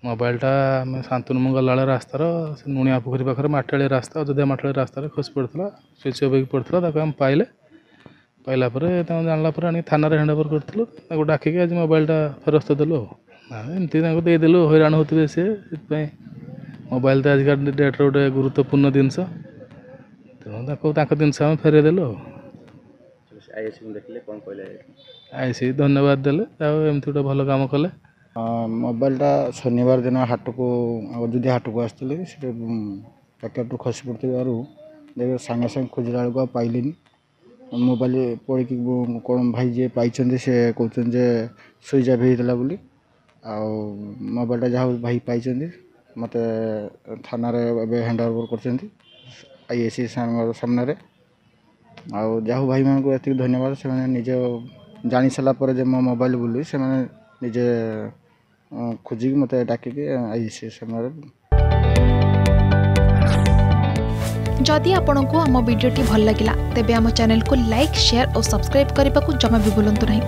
मोबाइलटा आम शांतनु गला रास्तार नुणिया पोखरी पाखे माटाड़ी रास्ता अयोध्या माटाड़ी रास्तार खसी पड़ता स्विच अफ पड़ता आम पाइले पाइला जानला आनी थाना हैंड ओवर करूँ डाकिक आज मोबाइलटा फेरस्त देलु एमती देदेलु हैरान होते सी मोबाइल तो आजिका डेट्रे गोटे गुरुत्वपूर्ण जिनस तेणु जिनस आम फेरदेलु आईसी धन्यवाद देले एमती गोटे भल काम कले मोबाइलटा शनिवार दिन हाट को अयोध्या हाट को आसती पैकेट खसी पड़ू देख सागे सागे खोजला बेलू पाइले मोबाइल पड़ी कौन भाई जी पाई से कहते स्विच अफ होता बोली मोबाइलटा जहाँ भाई पाई मत थाना हैंड ओवर कर आईएससी सामने आउ भाई मान को ये धन्यवाद से निजे जानी सारापर जे मो मोबाइल बोली से निजे खोजिक मत डाकिक आईएससी सामने। जदि आपंक आम भिडी भल लगा तेब आम चैनल को लाइक शेयर और सब्सक्राइब करने को जमा भी भूलु नहीं।